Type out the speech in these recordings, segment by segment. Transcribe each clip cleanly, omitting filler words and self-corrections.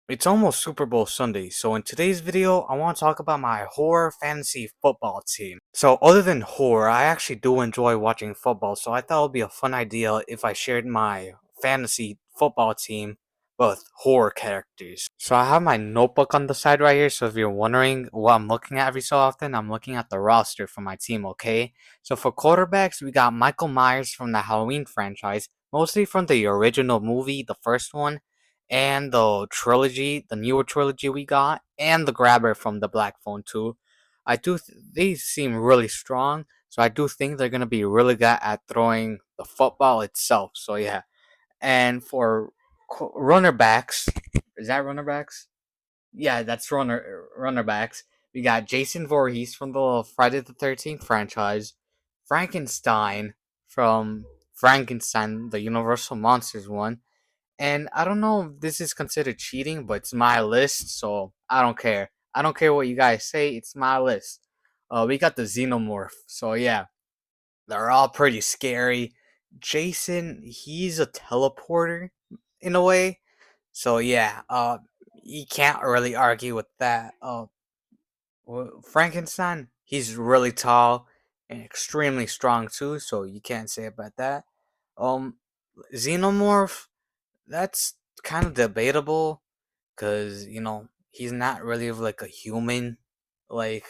It's almost Super Bowl Sunday, so in today's video, I want to talk about my horror fantasy football team. So, other than horror, I actually do enjoy watching football, so I thought it would be a fun idea if I shared my fantasy football team with horror characters. So, I have my notebook on the side right here, so if you're wondering what I'm looking at every so often, I'm looking at the roster for my team, okay? So, for quarterbacks, we got Michael Myers from the Halloween franchise, mostly from the original movie, the first one and the trilogy, the newer trilogy we got, and the grabber from the Black Phone 2. They seem really strong, so I do think they're gonna be really good at throwing the football itself. So yeah, and for runner backs, is that runner backs? Yeah, that's runner backs. We got Jason Voorhees from the Friday the 13th franchise, Frankenstein from Frankenstein, the Universal Monsters one, and I don't know if this is considered cheating, but it's my list, so I don't care. I don't care what you guys say, it's my list. We got the Xenomorph, so yeah, they're all pretty scary. Jason, he's a teleporter in a way, so yeah, you can't really argue with that. Frankenstein, he's really tall and extremely strong too, so you can't say about that. Um, Xenomorph, that's kind of debatable because he's not really like a human, like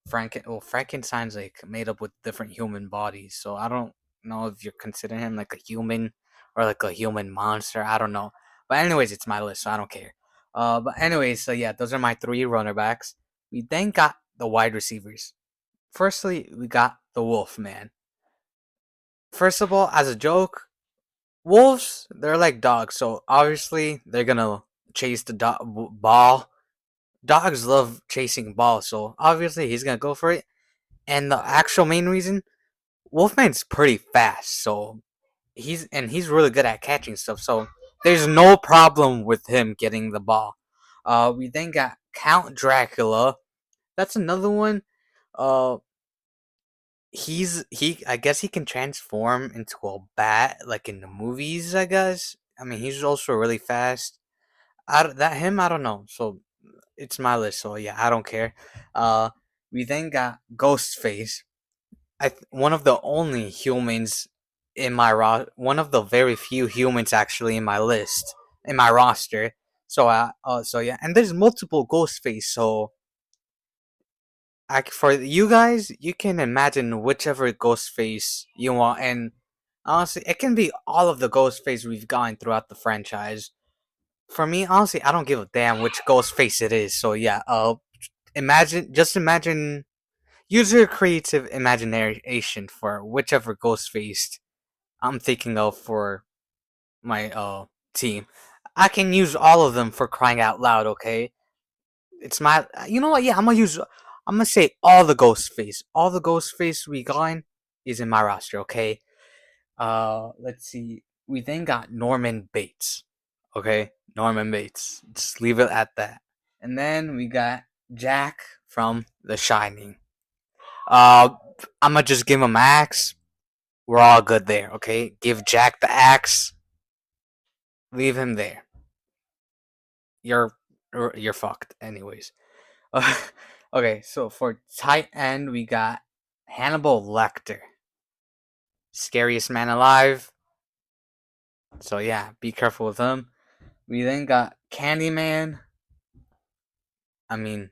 Frankenstein's like made up with different human bodies, so I don't know if you're considering him like a human or like a human monster. I don't know, but anyways, it's my list, so I don't care. But anyways, so yeah, those are my three runner backs. We then got the wide receivers. Firstly, we got the Wolfman. First of all, as a joke, wolves, they're like dogs, so obviously they're gonna chase the ball. Dogs love chasing balls, so obviously he's gonna go for it. And the actual main reason, Wolfman's pretty fast, so he's really good at catching stuff. So there's no problem with him getting the ball. We then got Count Dracula. That's another one. Uh, I guess he can transform into a bat like in the movies. I guess. I mean, he's also really fast. I don't know. So it's my list. So yeah, I don't care. Uh, we then got Ghostface. One of the only humans in my one of the very few humans actually in my list in my roster. So yeah, and there's multiple Ghostface. So for you guys, you can imagine whichever Ghostface you want, and honestly, it can be all of the Ghostface we've gotten throughout the franchise. For me, honestly, I don't give a damn which Ghostface it is. So yeah, imagine, use your creative imagination for whichever Ghostface I'm thinking of for my team. I can use all of them for crying out loud. Okay, it's my. You know what? Yeah, I'm gonna use. I'm gonna say all the Ghostface. All the Ghostface we got is in my roster. Okay. Let's see. We then got Norman Bates. Okay, Norman Bates. Just leave it at that. And then we got Jack from The Shining. Uh, I'm gonna just give him axe. We're all good there. Okay, give Jack the axe. Leave him there. You're you're fucked. Anyways. Okay, so for tight end we got Hannibal Lecter, scariest man alive. So yeah, be careful with him. We then got Candyman. I mean,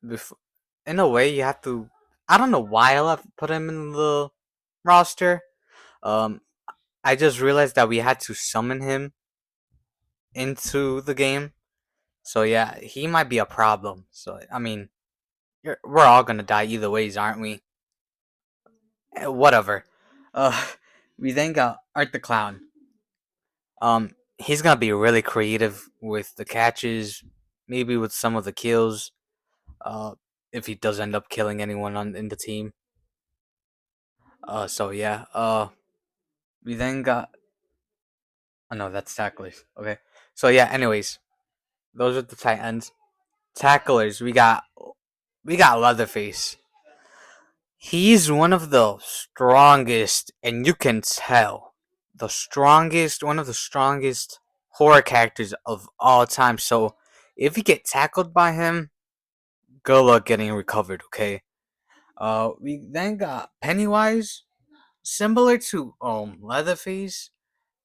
before, in a way, you have to. I don't know why I left put him in the roster. Um, I just realized that we had to summon him into the game. So yeah, he might be a problem. So I mean, we're all gonna die either ways, aren't we? Whatever. Uh, we then got Art the Clown. He's gonna be really creative with the catches, maybe with some of the kills. Uh, if he does end up killing anyone in the team. So yeah. We then got. Oh no, that's tacklers. Okay. So yeah. Anyways, those are the tight ends. Tacklers. We got Leatherface. He's one of the strongest, and you can tell one of the strongest horror characters of all time. So if you get tackled by him, good luck getting recovered. Okay. We then got Pennywise, similar to Leatherface.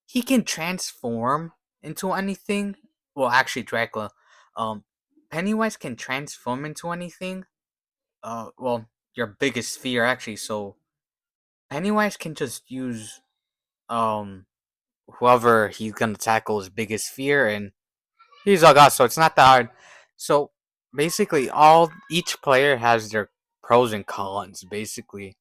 He can transform into anything. Well, actually, Dracula. Um, Pennywise can transform into anything. Well, your biggest fear actually. So Pennywise can just use whoever he's gonna tackle his biggest fear, and he's a god, so it's not that hard. So basically, all each player has their pros and cons, basically,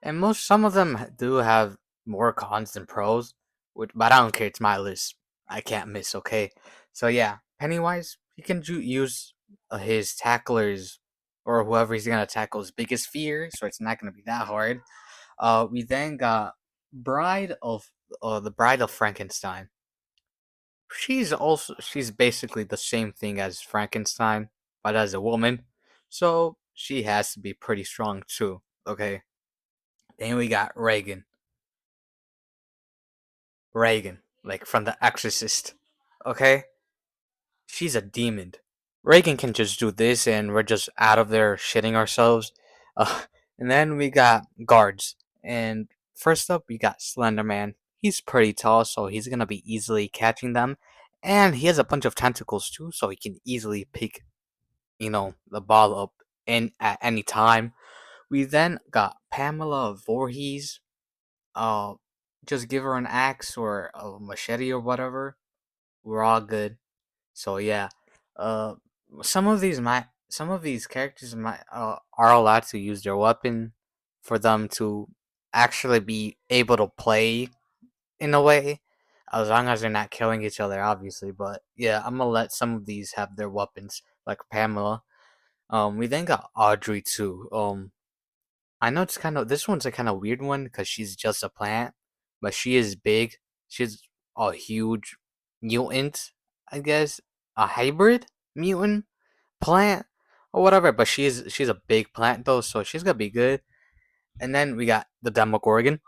and some of them do have more cons than pros. But I don't care. It's my list. I can't miss. Okay, so yeah, Pennywise he can use his tacklers or whoever he's gonna tackle's biggest fear, so it's not gonna be that hard. We then got Bride of the Bride of Frankenstein. She's basically the same thing as Frankenstein, but as a woman, so she has to be pretty strong too. Okay. Then we got Reagan, like from The Exorcist. Okay, she's a demon. Reagan can just do this, and we're just out of there shitting ourselves. Uh, and then we got guards, and first up we got Slender Man. He's pretty tall, so he's gonna be easily catching them, and he has a bunch of tentacles too, so he can easily pick, the ball up in at any time. We then got Pamela Voorhees. Uh, just give her an axe or a machete or whatever. We're all good. So yeah, uh, some of these characters might are allowed to use their weapon for them to actually be able to play in a way, as long as they're not killing each other, obviously. But yeah, I'm gonna let some of these have their weapons, like Pamela. We then got Audrey too. I know this one's a kind of weird one because she's just a plant, but she is big. She's a huge mutant, I guess, a hybrid mutant plant or whatever. But she's a big plant though, so she's gonna be good. And then we got the Demogorgon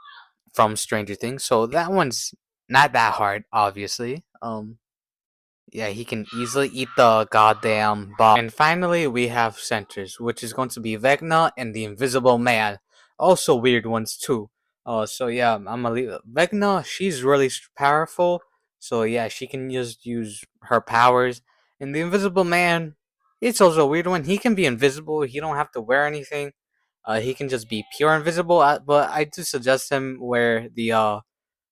from Stranger Things, so that one's not that hard, obviously. Yeah, he can easily eat the goddamn ball. And finally, we have centers, which is going to be Vecna and the Invisible Man. Also weird ones too. So yeah, I'm gonna leave Vecna. She's really powerful. So yeah, she can just use her powers. And the Invisible Man, it's also a weird one. He can be invisible. He don't have to wear anything. He can just be pure invisible. But I do suggest him wear the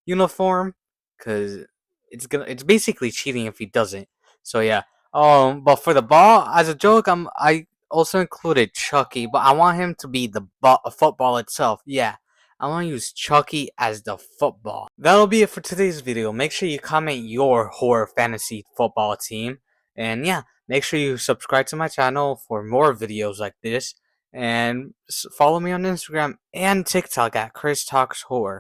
uniform because it's basically cheating if he doesn't. So yeah. But for the ball, as a joke, I also included Chucky, but I want him to be the football itself. Yeah. I want to use Chucky as the football. That'll be it for today's video. Make sure you comment your horror fantasy football team. And yeah, make sure you subscribe to my channel for more videos like this. And follow me on Instagram and TikTok at Chris Talks Horror.